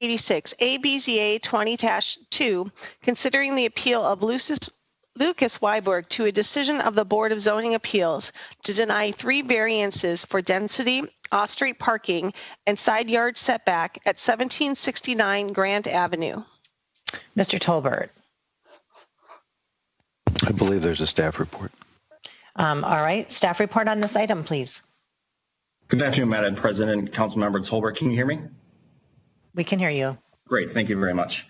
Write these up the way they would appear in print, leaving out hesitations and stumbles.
86, ABZA 20-2, considering the appeal of Lucas Weiberg to a decision of the Board of Zoning Appeals to deny 3 variances for density, off-street parking, and side yard setback at 1769 Grant Avenue. Mr. Tolbert. I believe there's a staff report. All right, staff report on this item, please. Good afternoon, Madam President, Councilmember Tolbert. Can you hear me? We can hear you. Great, thank you very much.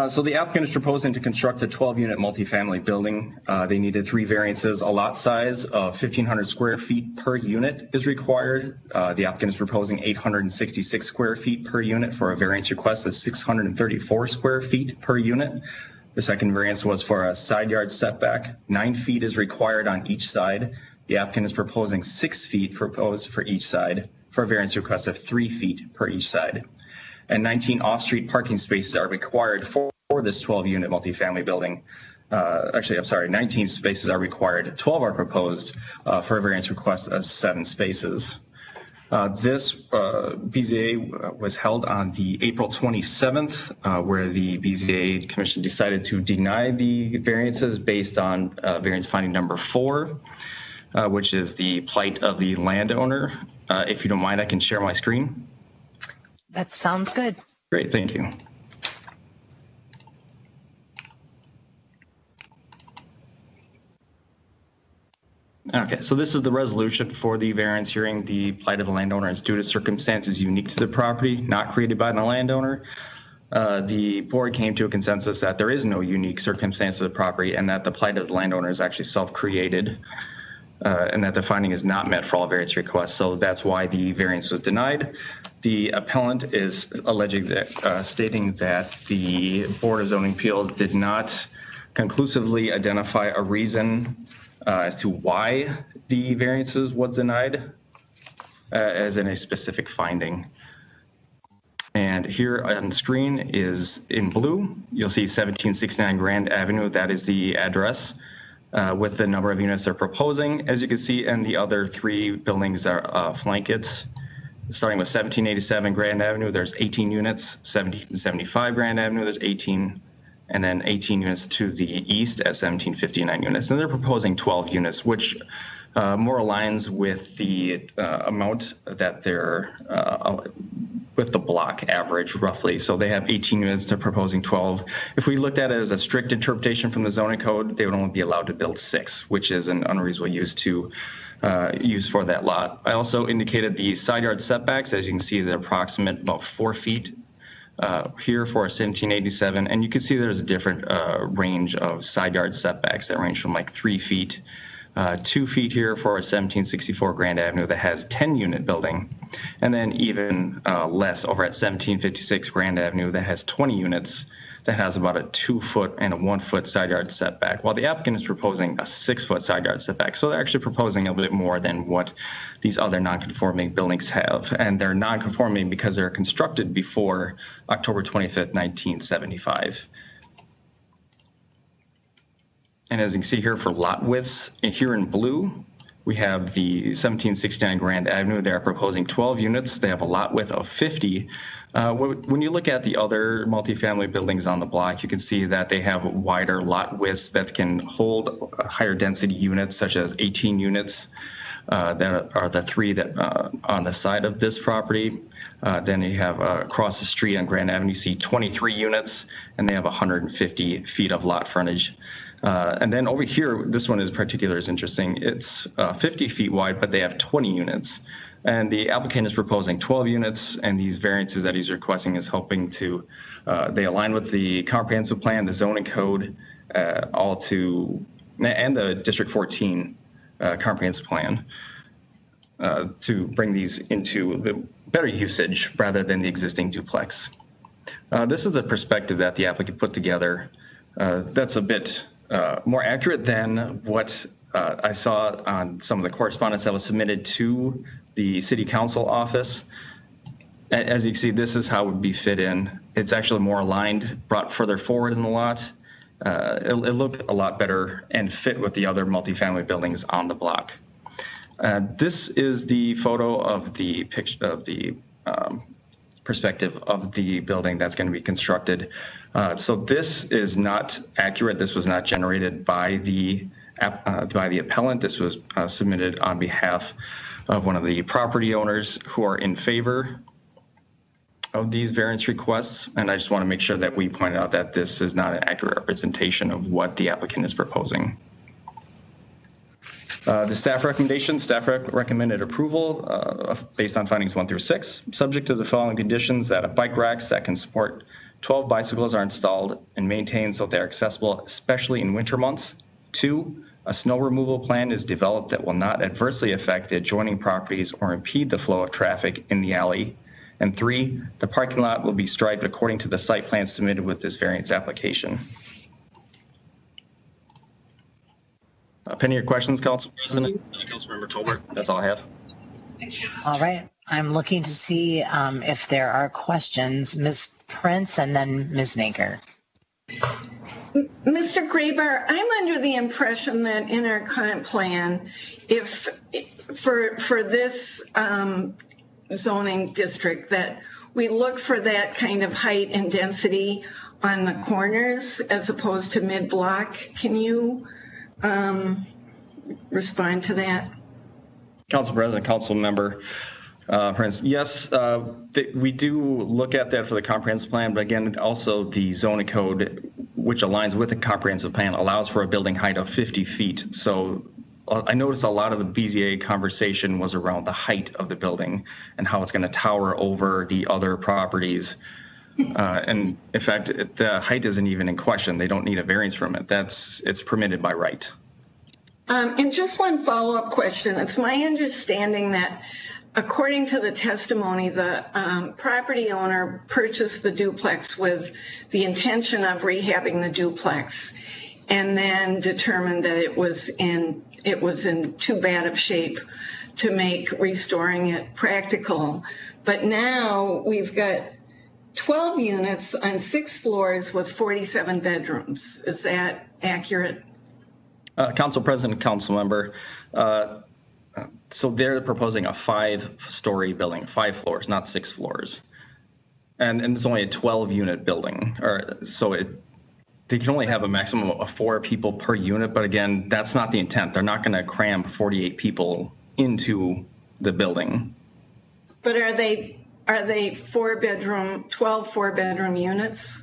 So the applicant is proposing to construct a 12-unit multifamily building. They needed 3 variances. A lot size of 1,500 square feet per unit is required. The applicant is proposing 866 square feet per unit for a variance request of 634 square feet per unit. The second variance was for a side yard setback. 9 feet is required on each side. The applicant is proposing 6 feet proposed for each side for a variance request of 3 feet per each side. And 19 off-street parking spaces are required for this 12-unit multifamily building. 19 spaces are required. 12 are proposed for a variance request of 7 spaces. This BZA was held on the April 27th, where the BZA Commission decided to deny the variances based on variance finding number 4, which is the plight of the landowner. If you don't mind, I can share my screen. That sounds good. Great, thank you. Okay, so this is the resolution for the variance hearing. The plight of the landowner is due to circumstances unique to the property, not created by the landowner. The board came to a consensus that there is no unique circumstance of the property and that the plight of the landowner is actually self-created. And that the finding is not met for all variance requests. So that's why the variance was denied. The appellant is alleging that, stating that the Board of Zoning Appeals did not conclusively identify a reason as to why the variances was denied, as in a specific finding. And here on the screen is in blue, you'll see 1769 Grand Avenue. That is the address. With the number of units they're proposing, as you can see, and the other 3 buildings are flank it. Starting with 1787 Grand Avenue, there's 18 units. 1775 Grand Avenue, there's 18, and then 18 units to the east at 1759 units. And they're proposing 12 units, which more aligns with the amount that they're with the block average roughly. So they have 18 units, they're proposing 12. If we looked at it as a strict interpretation from the zoning code, they would only be allowed to build 6, which is an unreasonable use to use for that lot. I also indicated the side yard setbacks. As you can see, they're approximate about 4 feet here for a 1787. And you can see there's a different range of side yard setbacks that range from like 3 feet 2 feet here for a 1764 Grand Avenue that has 10 unit building, and then even less over at 1756 Grand Avenue that has 20 units that has about a 2 foot and a 1 foot side yard setback, while the applicant is proposing a 6 foot side yard setback. So they're actually proposing a bit more than what these other non-conforming buildings have, and they're non-conforming because they're constructed before October 25th, 1975. And as you can see here for lot widths, here in blue, we have the 1769 Grand Avenue. They're proposing 12 units. They have a lot width of 50. When you look at the other multifamily buildings on the block, you can see that they have wider lot widths that can hold higher density units, such as 18 units. That are the 3 that on the side of this property. Then you have across the street on Grand Avenue, you see 23 units, and they have 150 feet of lot frontage. And then over here, this one is particular is interesting. It's 50 feet wide, but they have 20 units. And the applicant is proposing 12 units, and these variances that he's requesting is hoping to, they align with the comprehensive plan, the zoning code, and the District 14 comprehensive plan to bring these into the better usage rather than the existing duplex. This is a perspective that the applicant put together that's a bit more accurate than what I saw on some of the correspondence that was submitted to the City Council office. As you can see, this is how it would be fit in. It's actually more aligned, brought further forward in the lot. It looked a lot better and fit with the other multifamily buildings on the block. This is the photo of the picture of the perspective of the building that's going to be constructed. So this is not accurate. This was not generated by the appellant. This was submitted on behalf of one of the property owners who are in favor of these variance requests. And I just want to make sure that we point out that this is not an accurate representation of what the applicant is proposing. The staff recommendation, recommended approval based on findings 1 through 6, subject to the following conditions: that bike racks that can support 12 bicycles are installed and maintained so they're accessible, especially in winter months. 2, a snow removal plan is developed that will not adversely affect the adjoining properties or impede the flow of traffic in the alley. And 3, the parking lot will be striped according to the site plan submitted with this variance application. Any of your questions, Council President? Councilmember Tolbert? That's all I have. All right. I'm looking to see if there are questions. Ms. Prince and then Ms. Naker. Mr. Graber, I'm under the impression that in our current plan, if for this zoning district, that we look for that kind of height and density on the corners as opposed to mid-block. Can you respond to that? Council President, Council Member Prince, yes, we do look at that for the comprehensive plan, but again, also the zoning code, which aligns with the comprehensive plan, allows for a building height of 50 feet. So I noticed a lot of the BZA conversation was around the height of the building and how it's going to tower over the other properties. And in fact, the height isn't even in question. They don't need a variance from it. It's permitted by right. And just one follow-up question. It's my understanding that according to the testimony, the property owner purchased the duplex with the intention of rehabbing the duplex and then determined that it was in too bad of shape to make restoring it practical. But now we've got 12 units on 6 floors with 47 bedrooms. Is that accurate? Council President, Council Member, so they're proposing a 5-story building, 5 floors, not 6 floors. And it's only a 12-unit building. They can only have a maximum of 4 people per unit. But again, that's not the intent. They're not going to cram 48 people into the building. But are they 4-bedroom, 12 4-bedroom units?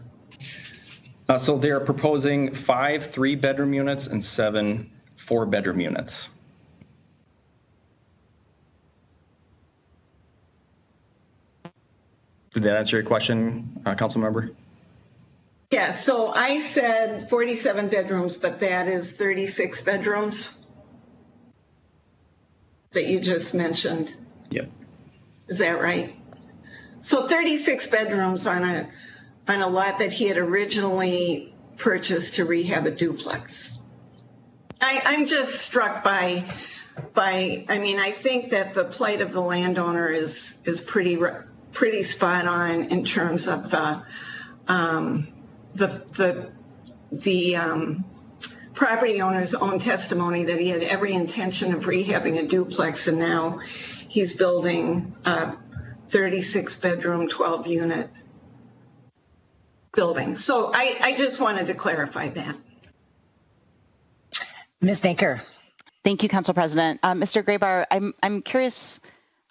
So they're proposing 5 3-bedroom units and 7 4-bedroom units. Did that answer your question, Council Member? Yeah, so I said 47 bedrooms, but that is 36 bedrooms that you just mentioned. Yep. Is that right? So 36 bedrooms on a lot that he had originally purchased to rehab a duplex. I'm just struck by I mean, I think that the plight of the landowner is pretty spot on in terms of the property owner's own testimony that he had every intention of rehabbing a duplex, and now he's building a 36-bedroom, 12-unit building. So I just wanted to clarify that. Ms. Naker. Thank you, Council President. Mr. Graber, I'm curious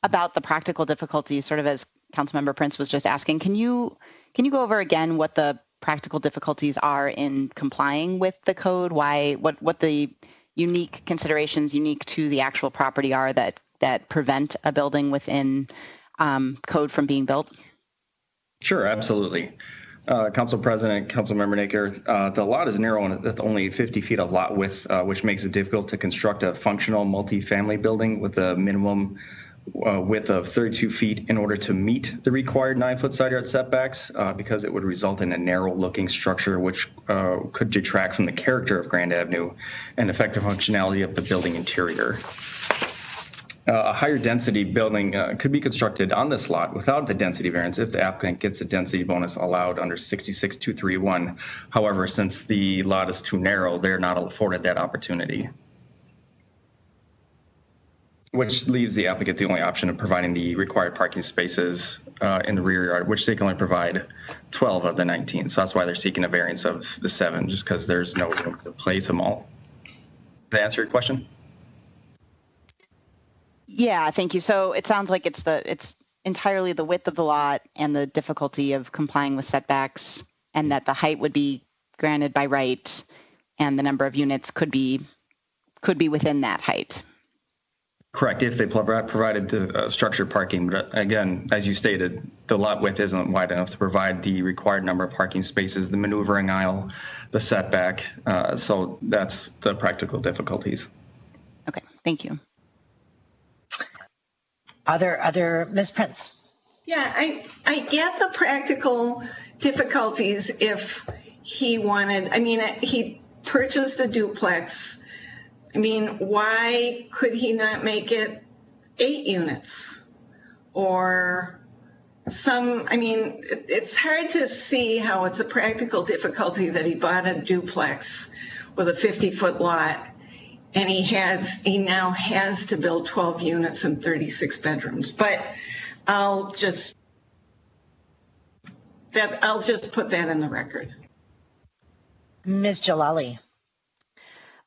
about the practical difficulties, sort of as Councilmember Prince was just asking. Can you go over again what the practical difficulties are in complying with the code? What the unique considerations unique to the actual property are that prevent a building within code from being built? Sure, absolutely. Council President, Councilmember Naker, the lot is narrow with only 50 feet of lot width, which makes it difficult to construct a functional multifamily building with a minimum width of 32 feet in order to meet the required 9-foot side yard setbacks, because it would result in a narrow looking structure which could detract from the character of Grand Avenue and affect the functionality of the building interior. A higher density building could be constructed on this lot without the density variance if the applicant gets a density bonus allowed under 66-231. However, since the lot is too narrow, they're not afforded that opportunity. which leaves the applicant the only option of providing the required parking spaces in the rear yard, which they can only provide 12 of the 19. So that's why they're seeking a variance of the 7, just because there's no room to place them all. Does that answer your question? Yeah, thank you. So it sounds like it's entirely the width of the lot and the difficulty of complying with setbacks, and that the height would be granted by right, and the number of units could be within that height. Correct, if they provided the structured parking. But again, as you stated, the lot width isn't wide enough to provide the required number of parking spaces, the maneuvering aisle, the setback. So that's the practical difficulties. Okay, thank you. Other Ms. Prince? Yeah, I get the practical difficulties if he wanted, I mean, he purchased a duplex. I mean, why could he not make it 8 units or some, I mean, it's hard to see how it's a practical difficulty that he bought a duplex with a 50-foot lot and he now has to build 12 units and 36 bedrooms. But I'll just put that in the record. Ms. Jalali?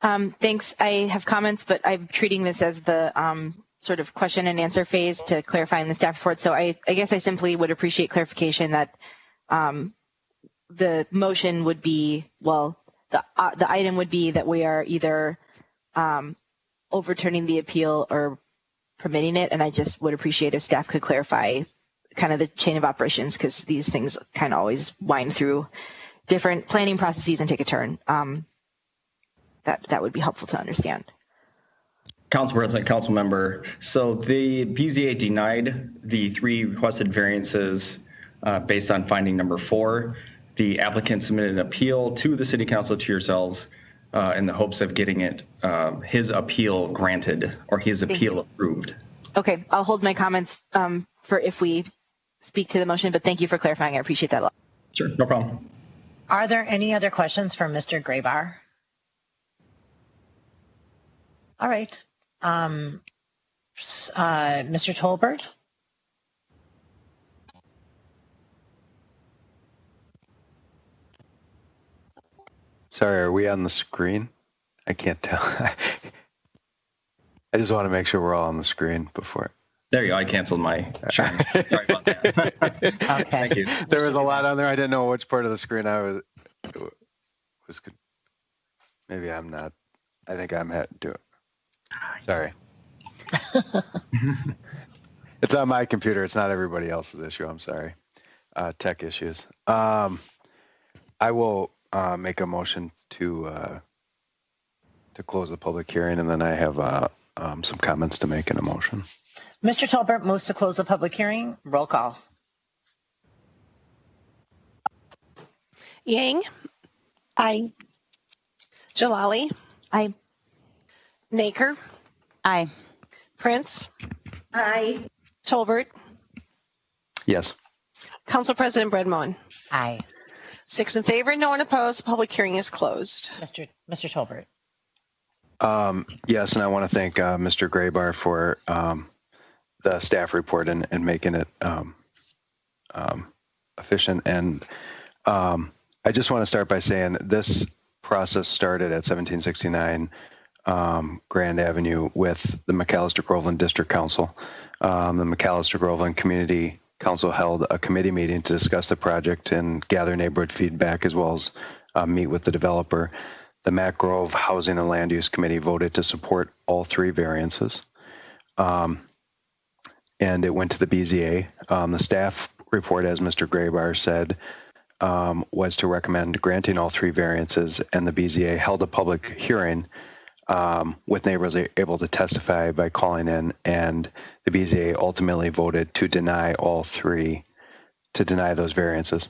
Thanks. I have comments, but I'm treating this as the sort of question and answer phase to clarify in the staff report. So I guess I simply would appreciate clarification that the motion would be, well, the item would be that we are either overturning the appeal or permitting it. And I just would appreciate if staff could clarify kind of the chain of operations, because these things kind of always wind through different planning processes and take a turn. That would be helpful to understand. Council President, Council Member, so the BZA denied the 3 requested variances based on finding number 4. The applicant submitted an appeal to the City Council, to yourselves, in the hopes of getting it his appeal granted or his appeal approved. Okay, I'll hold my comments for if we speak to the motion, but thank you for clarifying. I appreciate that a lot. Sure, no problem. Are there any other questions for Mr. Graybar? All right. Mr. Tolbert? Sorry, are we on the screen? I can't tell. I just want to make sure we're all on the screen before. There you go. I canceled my sharing. Sorry about that. Okay. Thank you. There was a lot on there. I didn't know which part of the screen I was. Maybe I'm not. I think I'm doing. Sorry. It's on my computer. It's not everybody else's issue. I'm sorry. Tech issues. I will make a motion to close the public hearing, and then I have some comments to make in a motion. Mr. Tolbert moves to close the public hearing. Roll call. Yang? Aye. Jalali? Aye. Naker? Aye. Prince? Aye. Tolbert? Yes. Council President Breadmon? Aye. 6 in favor, no one opposed. Public hearing is closed. Mr. Tolbert? Yes, and I want to thank Mr. Graybar for the staff report and making it efficient. And I just want to start by saying this process started at 1769 Grand Avenue with the McAllister-Groveland District Council. The McAllister-Groveland Community Council held a committee meeting to discuss the project and gather neighborhood feedback, as well as meet with the developer. The Mac Grove Housing and Land Use Committee voted to support all 3 variances. And it went to the BZA. The staff report, as Mr. Graybar said, was to recommend granting all 3 variances, and the BZA held a public hearing with neighbors able to testify by calling in, and the BZA ultimately voted to deny all 3, to deny those variances.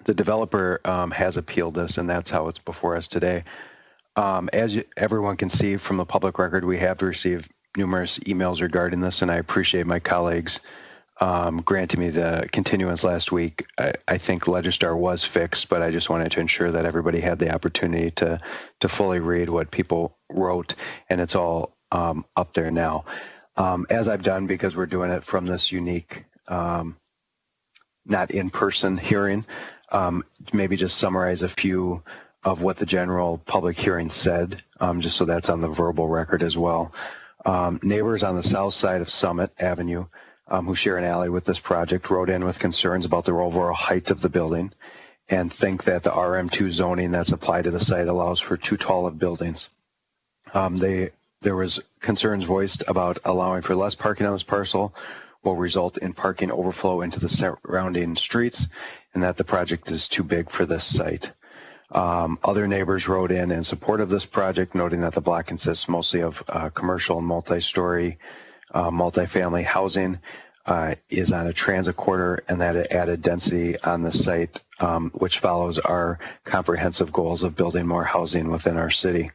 The developer has appealed this, and that's how it's before us today. As everyone can see from the public record, we have received numerous emails regarding this, and I appreciate my colleagues granting me the continuance last week. I think Legistar was fixed, but I just wanted to ensure that everybody had the opportunity to fully read what people wrote, and it's all up there now. As I've done, because we're doing it from this unique, not in-person hearing, maybe just summarize a few of what the general public hearing said, just so that's on the verbal record as well. Neighbors on the south side of Summit Avenue, who share an alley with this project, wrote in with concerns about the overall height of the building and think that the RM2 zoning that's applied to the site allows for too tall of buildings. There was concerns voiced about allowing for less parking on this parcel will result in parking overflow into the surrounding streets, and that the project is too big for this site. Other neighbors wrote in support of this project, noting that the block consists mostly of commercial and multi-story, multifamily housing, is on a transit corridor, and that it added density on the site, which follows our comprehensive goals of building more housing within our city.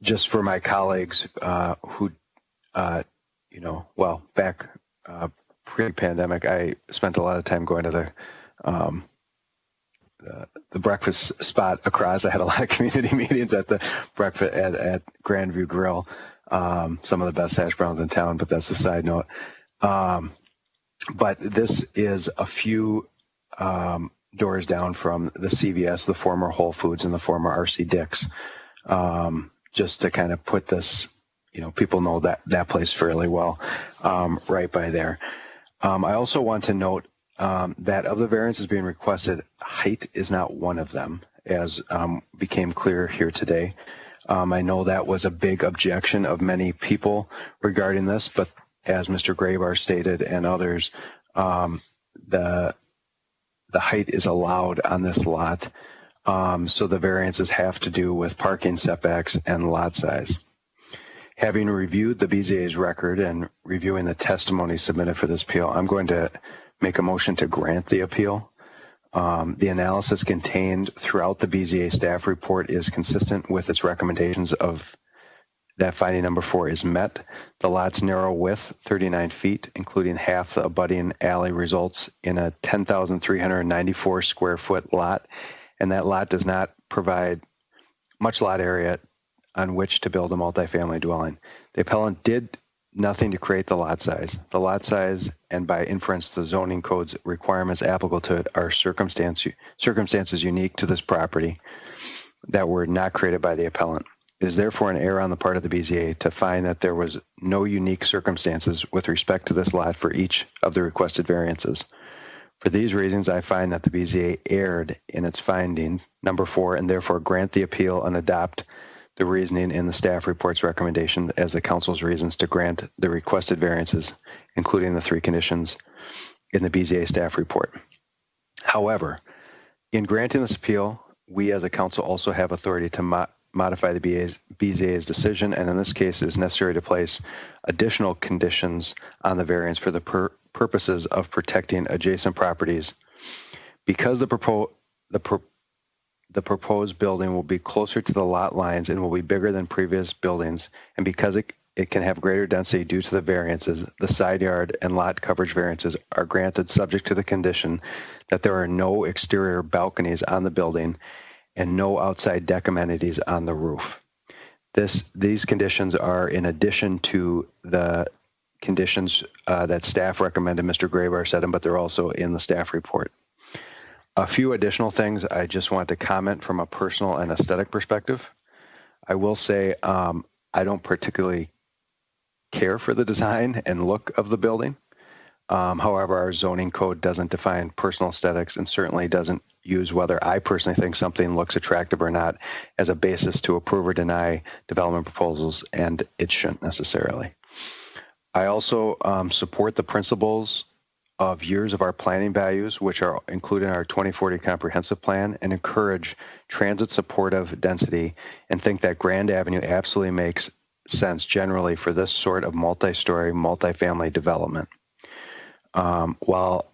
Just for my colleagues who, back pre-pandemic, I spent a lot of time going to the breakfast spot across. I had a lot of community meetings at the breakfast at Grandview Grill. Some of the best hash browns in town, but that's a side note. But this is a few doors down from the CVS, the former Whole Foods, and the former RC Dick's. Just to kind of put this, people know that place fairly well, right by there. I also want to note that of the variances being requested, height is not one of them, as became clear here today. I know that was a big objection of many people regarding this, but as Mr. Graybar stated and others, the height is allowed on this lot. So the variances have to do with parking setbacks and lot size. Having reviewed the BZA's record and reviewing the testimony submitted for this appeal, I'm going to make a motion to grant the appeal. The analysis contained throughout the BZA staff report is consistent with its recommendations of that finding number 4 is met. The lot's narrow width, 39 feet, including half the abutting alley, results in a 10,394 square foot lot, and that lot does not provide much lot area on which to build a multifamily dwelling. The appellant did nothing to create the lot size. The lot size, and by inference, the zoning code's requirements applicable to it, are circumstances unique to this property that were not created by the appellant. It is therefore an error on the part of the BZA to find that there was no unique circumstances with respect to this lot for each of the requested variances. For these reasons, I find that the BZA erred in its finding, number 4, and therefore grant the appeal and adopt the reasoning in the staff report's recommendation as the council's reasons to grant the requested variances, including the 3 conditions in the BZA staff report. However, in granting this appeal, we as a council also have authority to modify the BZA's decision, and in this case, it is necessary to place additional conditions on the variance for the purposes of protecting adjacent properties. Because the proposed building will be closer to the lot lines and will be bigger than previous buildings, and because it can have greater density due to the variances, the side yard and lot coverage variances are granted subject to the condition that there are no exterior balconies on the building and no outside deck amenities on the roof. These conditions are in addition to the conditions that staff recommended. Mr. Graybar said them, but they're also in the staff report. A few additional things I just want to comment from a personal and aesthetic perspective. I will say I don't particularly care for the design and look of the building. However, our zoning code doesn't define personal aesthetics and certainly doesn't use whether I personally think something looks attractive or not as a basis to approve or deny development proposals, and it shouldn't necessarily. I also support the principles of years of our planning values, which are included in our 2040 comprehensive plan, and encourage transit supportive density, and think that Grand Avenue absolutely makes sense generally for this sort of multi-story, multifamily development. While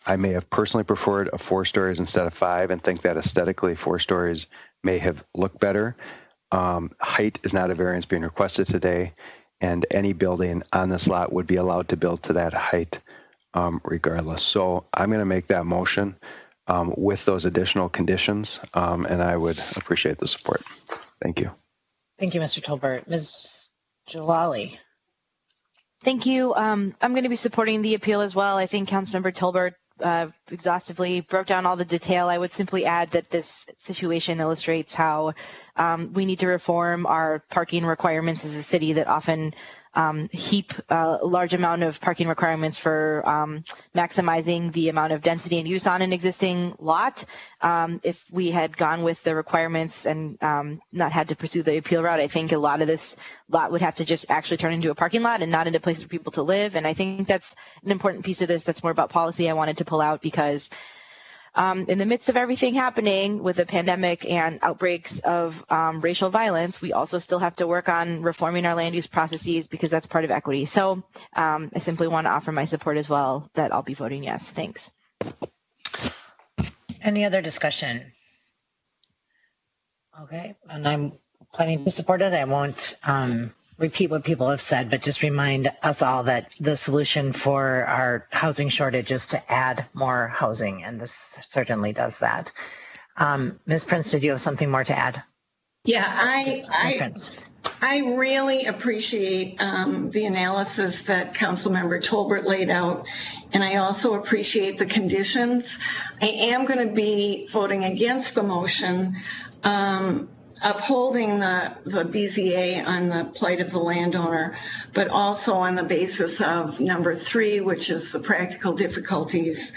I may have personally preferred 4 stories instead of 5 and think that aesthetically 4 stories may have looked better, height is not a variance being requested today, and any building on this lot would be allowed to build to that height regardless. So I'm going to make that motion with those additional conditions, and I would appreciate the support. Thank you. Thank you, Mr. Tolbert. Ms. Jalali. Thank you. I'm going to be supporting the appeal as well. I think Councilmember Tolbert exhaustively broke down all the detail. I would simply add that this situation illustrates how we need to reform our parking requirements as a city that often heap a large amount of parking requirements for maximizing the amount of density and use on an existing lot. If we had gone with the requirements and not had to pursue the appeal route, I think a lot of this lot would have to just actually turn into a parking lot and not into places for people to live. And I think that's an important piece of this that's more about policy I wanted to pull out because in the midst of everything happening with the pandemic and outbreaks of racial violence, we also still have to work on reforming our land use processes because that's part of equity. So I simply want to offer my support as well that I'll be voting yes. Thanks. Any other discussion? Okay, and I'm planning to support it. I won't repeat what people have said, but just remind us all that the solution for our housing shortage is to add more housing, and this certainly does that. Ms. Prince, did you have something more to add? Yeah, Ms. Prince. I really appreciate the analysis that Councilmember Tolbert laid out, and I also appreciate the conditions. I am going to be voting against the motion, upholding the BZA on the plight of the landowner, but also on the basis of number 3, which is the practical difficulties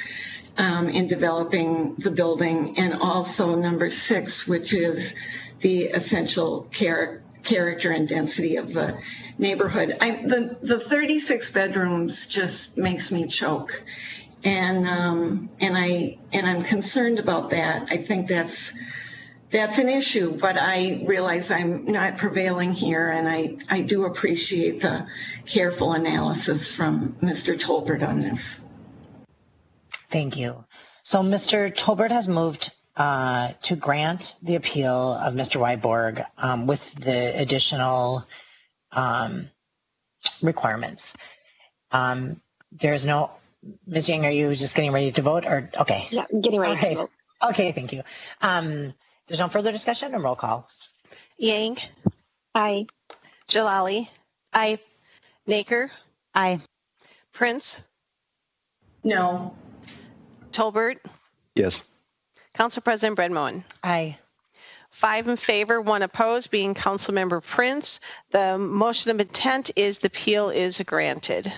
in developing the building, and also number 6, which is the essential character and density of the neighborhood. The 36 bedrooms just makes me choke, and I'm concerned about that. I think that's an issue, but I realize I'm not prevailing here, and I do appreciate the careful analysis from Mr. Tolbert on this. Thank you. So Mr. Tolbert has moved to grant the appeal of Mr. Weiborg with the additional requirements. There's no, Ms. Yang, are you just getting ready to vote or, okay. Yeah, I'm getting ready to vote. Okay, thank you. There's no further discussion or roll call? Yang, Aye. Jalali, Aye. Naker, Aye. Prince, No. Tolbert, Yes. Council President Bredmoen. Aye. 5 in favor, 1 opposed, being Councilmember Prince. The motion of intent is the appeal is granted.